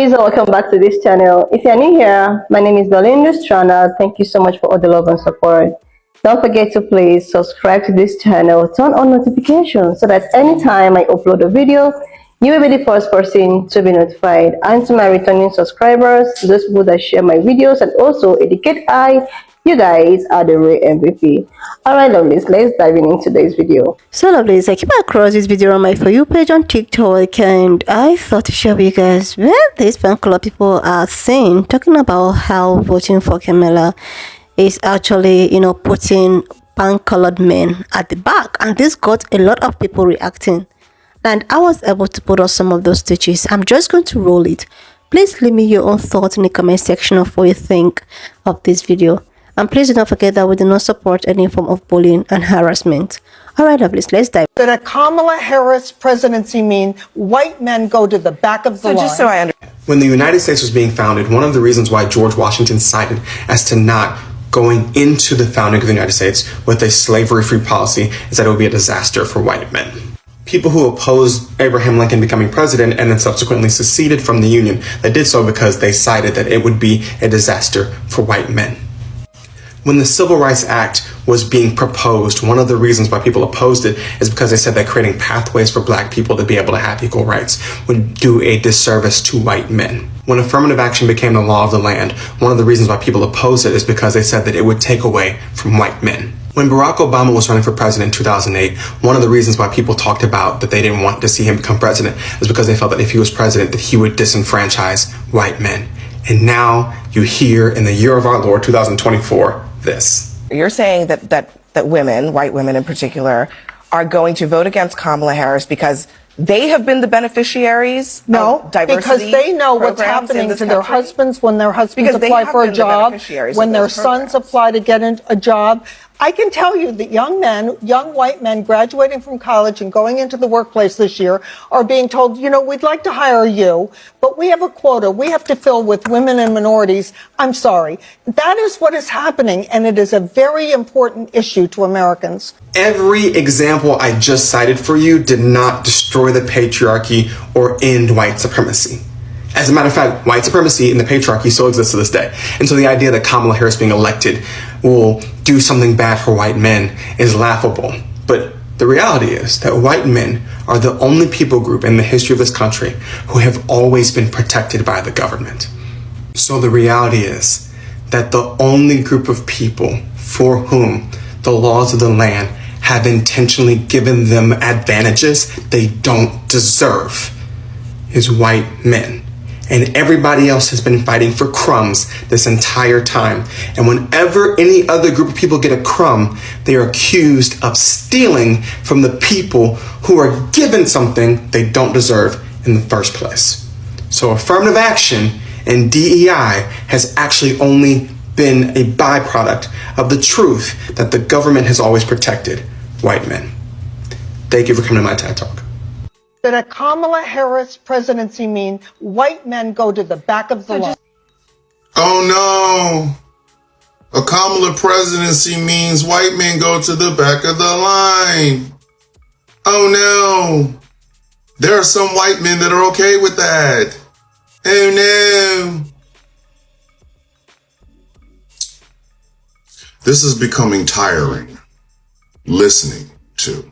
guys, and welcome back to this channel. If you're new here, my name is Belinda Strana. Thank you so much for all the love and support. Don't forget to please subscribe to this channel, turn on notifications so that anytime I upload a video, you will be the first person to be notified. And to my returning subscribers, those people that share my videos and also educate you guys are the real MVP. Alright lovelies, let's dive into today's video. So lovelies, I came across this video on my For You page on TikTok and I thought to share with you guys where these color people are saying, talking about how voting for Kamala is actually, putting pan-colored men at the back, and this got a lot of people reacting. And I was able to put out some of those stitches. I'm just going to roll it. Please leave me your own thoughts in the comment section of what you think of this video. And please do not forget that we do not support any form of bullying and harassment. Alright, lovelies, let's dive. That a Kamala Harris presidency mean white men go to the back of the line? Just so I understand. When the United States was being founded, one of the reasons why George Washington cited as to not going into the founding of the United States with a slavery-free policy is that it would be a disaster for white men. People who opposed Abraham Lincoln becoming president and then subsequently seceded from the Union, they did so because they cited that it would be a disaster for white men. When the Civil Rights Act was being proposed, one of the reasons why people opposed it is because they said that creating pathways for black people to be able to have equal rights would do a disservice to white men. When affirmative action became the law of the land, one of the reasons why people opposed it is because they said that it would take away from white men. When Barack Obama was running for president in 2008, one of the reasons why people talked about that they didn't want to see him become president is because they felt that if he was president, that he would disenfranchise white men. And now you hear in the year of our Lord, 2024, this. You're saying that women, white women in particular, are going to vote against Kamala Harris because they have been the beneficiaries of diversity because they know what's happening to their husbands when their husbands apply for a job, when their sons apply to get a job. I can tell you that young white men graduating from college and going into the workplace this year are being told, we'd like to hire you, but we have a quota we have to fill with women and minorities. I'm sorry. That is what is happening, and it is a very important issue to Americans. Every example I just cited for you did not destroy the patriarchy or end white supremacy. As a matter of fact, white supremacy and the patriarchy still exists to this day. And so the idea that Kamala Harris being elected will do something bad for white men is laughable. But the reality is that white men are the only people group in the history of this country who have always been protected by the government. So the reality is that the only group of people for whom the laws of the land have intentionally given them advantages they don't deserve is white men. And everybody else has been fighting for crumbs this entire time. And whenever any other group of people get a crumb, they are accused of stealing from the people who are given something they don't deserve in the first place. So affirmative action and DEI has actually only been a byproduct of the truth that the government has always protected white men. Thank you for coming to my TED Talk. That a Kamala Harris presidency mean white men go to the back of the line? Oh no. A Kamala presidency means white men go to the back of the line. Oh no. There are some white men that are okay with that. Oh no. This is becoming tiring listening to.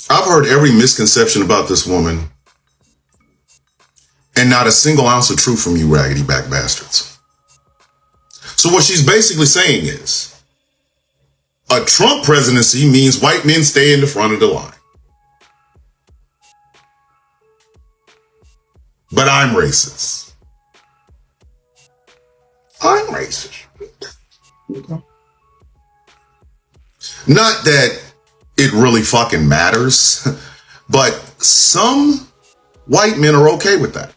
I've heard every misconception about this woman, and not a single ounce of truth from you raggedy back bastards. So what she's basically saying is, a Trump presidency means white men stay in the front of the line. But I'm racist. I'm racist. Not that it really fucking matters, but some white men are okay with that.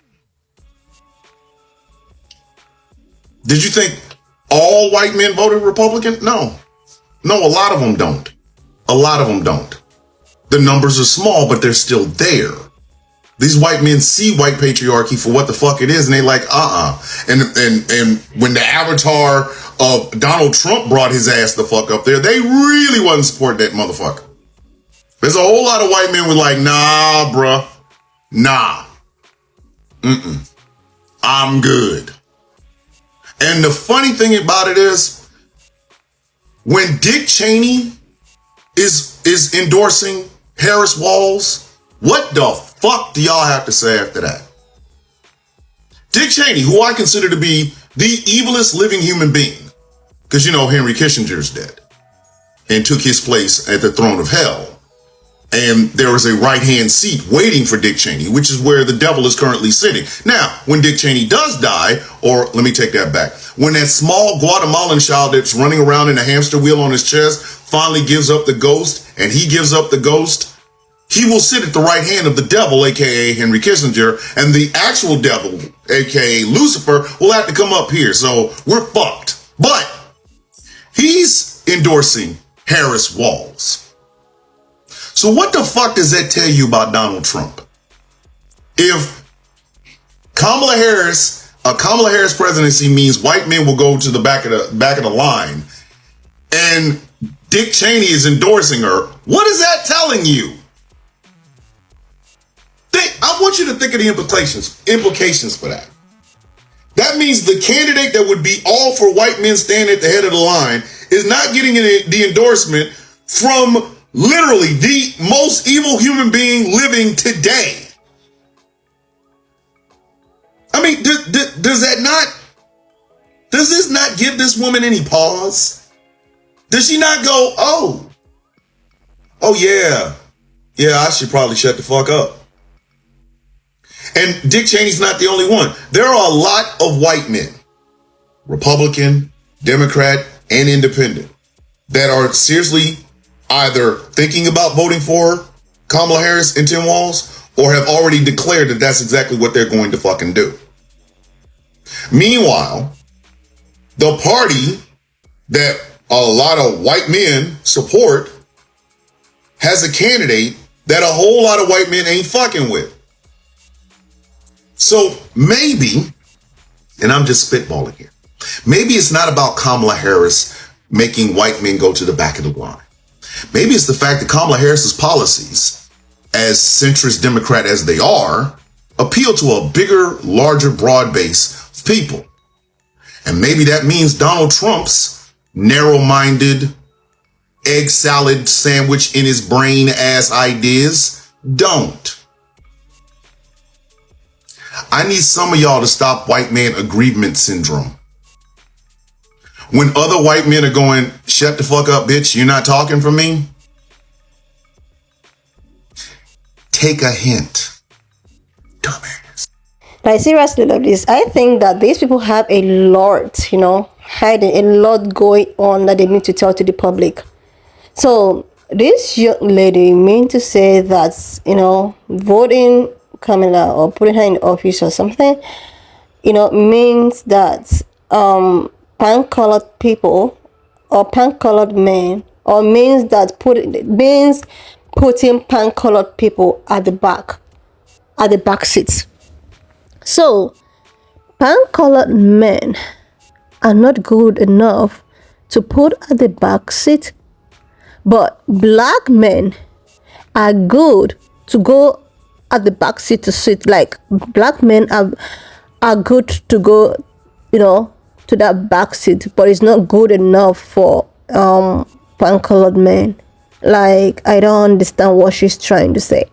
Did you think all white men voted Republican? No. No, a lot of them don't. A lot of them don't. The numbers are small, but they're still there. These white men see white patriarchy for what the fuck it is, and they like, And when the avatar of Donald Trump brought his ass the fuck up there, they really wasn't supporting that motherfucker. There's a whole lot of white men who like, nah, bruh. Nah. I'm good. And the funny thing about it is, when Dick Cheney is endorsing Harris Walls, what the fuck do y'all have to say after that? Dick Cheney, who I consider to be the evilest living human being, because you know Henry Kissinger's dead and took his place at the throne of hell. And there was a right-hand seat waiting for Dick Cheney, which is where the devil is currently sitting. Now, when Dick Cheney does die, or let me take that back, when that small Guatemalan child that's running around in a hamster wheel on his chest finally gives up the ghost, and he gives up the ghost, he will sit at the right hand of the devil, aka Henry Kissinger, and the actual devil, aka Lucifer, will have to come up here. So we're fucked. But he's endorsing Harris Walls. So what the fuck does that tell you about Donald Trump? If Kamala Harris presidency means white men will go to the back of the line, and Dick Cheney is endorsing her, what is that telling you? I want you to think of the implications for that. That means the candidate that would be all for white men standing at the head of the line is not getting the endorsement from literally the most evil human being living today. I mean, does this not give this woman any pause? Does she not go, oh yeah, I should probably shut the fuck up? And Dick Cheney's not the only one. There are a lot of white men, Republican, Democrat, and Independent, that are seriously either thinking about voting for Kamala Harris and Tim Walz, or have already declared that that's exactly what they're going to fucking do. Meanwhile, the party that a lot of white men support has a candidate that a whole lot of white men ain't fucking with. So maybe, and I'm just spitballing here, maybe it's not about Kamala Harris making white men go to the back of the line. Maybe it's the fact that Kamala Harris's policies, as centrist Democrat as they are, appeal to a bigger, larger, broad base of people. And maybe that means Donald Trump's narrow-minded, egg salad sandwich in his brain ass ideas don't. I need some of y'all to stop white man aggrievement syndrome. When other white men are going, shut the fuck up, bitch, you're not talking for me. Take a hint. Dumbass. Like, seriously, love this. I think that these people have a lot, hiding a lot going on that they need to tell to the public. So this young lady mean to say that, voting Kamala or putting her in office or something, means that pan-colored people or pan-colored men, or means putting pan-colored people at the back seats. So pan-colored men are not good enough to put at the back seat, but black men are good to go at the back seat to sit. Like, black men are good to go, to that back seat, but it's not good enough for pan-colored men. Like, I don't understand what she's trying to say.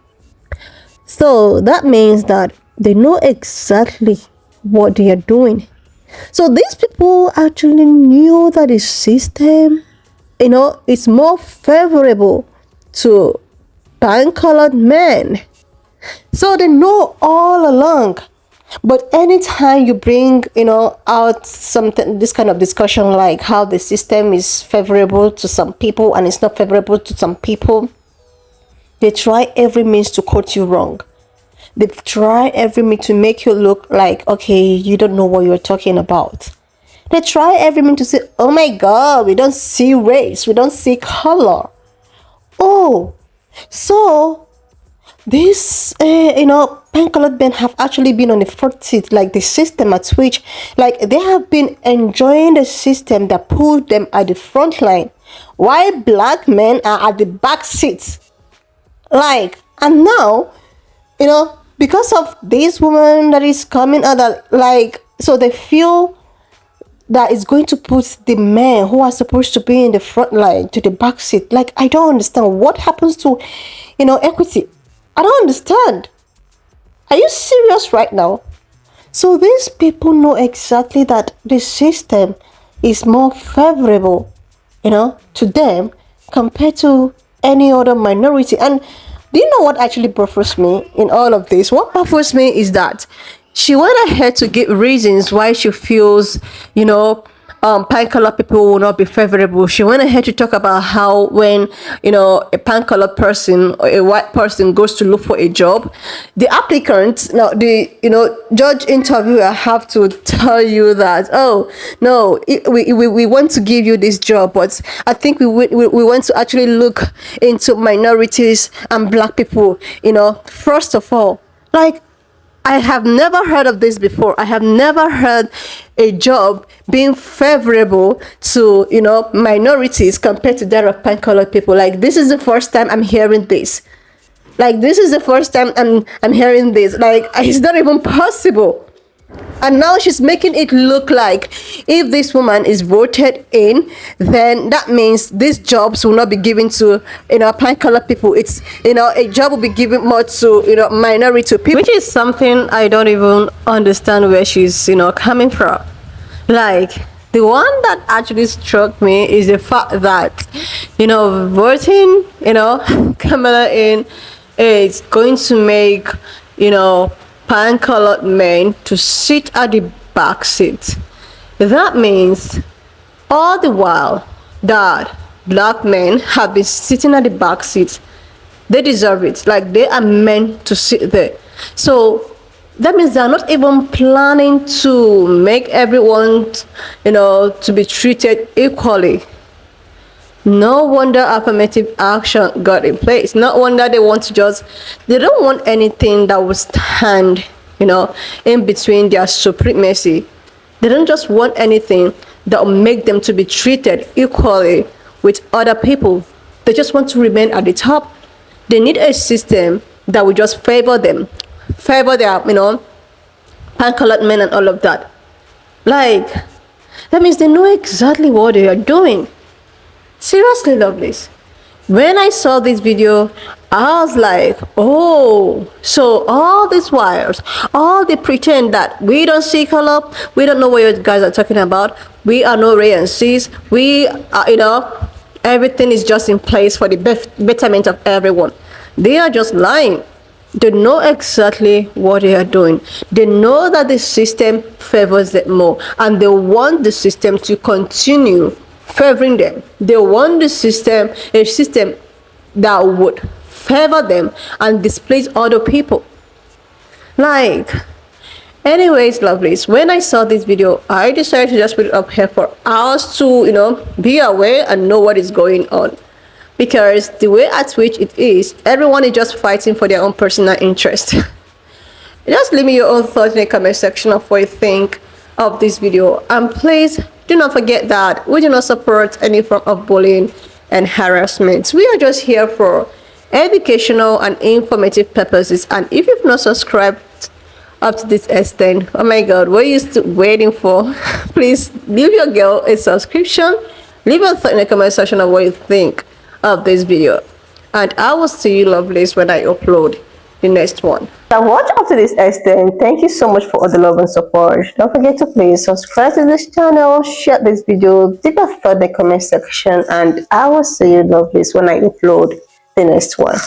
So that means that they know exactly what they are doing. So these people actually knew that the system, is more favorable to pan-colored men. So they know all along. But anytime you bring, out something, this kind of discussion, like how the system is favorable to some people and it's not favorable to some people, they try every means to quote you wrong. They try every means to make you look like, okay, you don't know what you're talking about. They try every means to say, oh my God, we don't see race, we don't see color. Oh, so these, pan-colored men have actually been on the front seat, like the system at which, like, they have been enjoying the system that put them at the front line, while black men are at the back seats. Like, and now, because of this woman that is coming out, that, like, so they feel that is going to put the men who are supposed to be in the front line to the back seat. Like, I don't understand what happens to, equity. I don't understand. Are you serious right now? So these people know exactly that the system is more favorable, to them compared to any other minority. And do you know what actually baffles me in all of this? What baffles me is that she went ahead to give reasons why she feels, pan color people will not be favorable. She went ahead to talk about how when, a pan color person or a white person goes to look for a job, the applicant, now the, judge interviewer have to tell you that, oh, no, we want to give you this job, but I think we want to actually look into minorities and black people, first of all. Like, I have never heard of this before. I have never heard a job being favorable to, minorities compared to that of pan-colored people. Like, this is the first time I'm hearing this. Like, this is the first time I'm hearing this. Like, it's not even possible. And now she's making it look like if this woman is voted in, then that means these jobs will not be given to, pan-colored people. It's, a job will be given more to, minority people, which is something I don't even understand where she's, coming from. Like, the one that actually struck me is the fact that, voting, Kamala in is going to make, pan-colored men to sit at the back seat. That means all the while that black men have been sitting at the back seat, they deserve it. Like, they are meant to sit there. So that means they're not even planning to make everyone, to be treated equally. No wonder affirmative action got in place. No wonder they want to they don't want anything that will stand, in between their supremacy. They don't just want anything that will make them to be treated equally with other people. They just want to remain at the top. They need a system that will just favor them, favor their, pan-colored men and all of that. Like, that means they know exactly what they are doing. Seriously, lovelies. When I saw this video, I was like, oh, so all these wires, all they pretend that we don't see color, we don't know what you guys are talking about, we are no Ray and C's, we are, everything is just in place for the betterment of everyone. They are just lying. They know exactly what they are doing. They know that the system favors them more, and they want the system to continue favoring them. They want a system that would favor them and displace other people. Like, anyways, lovelies, when I saw this video, I decided to just put it up here for us to, be aware and know what is going on. Because the way at which it is, everyone is just fighting for their own personal interest. Just leave me your own thoughts in the comment section of what you think of this video. And please do not forget that we do not support any form of bullying and harassment. We are just here for educational and informative purposes. And if you've not subscribed up to this extent, oh my god, what are you still waiting for? Please leave your girl a subscription. Leave your thought in the comment section of what you think of this video, and I will see you lovelies when I upload the next one. Now watch up to this extent. Thank you so much for all the love and support. Don't forget to please subscribe to this channel, share this video, leave your thought in the comment section, and I will see you lovelies when I upload the next one.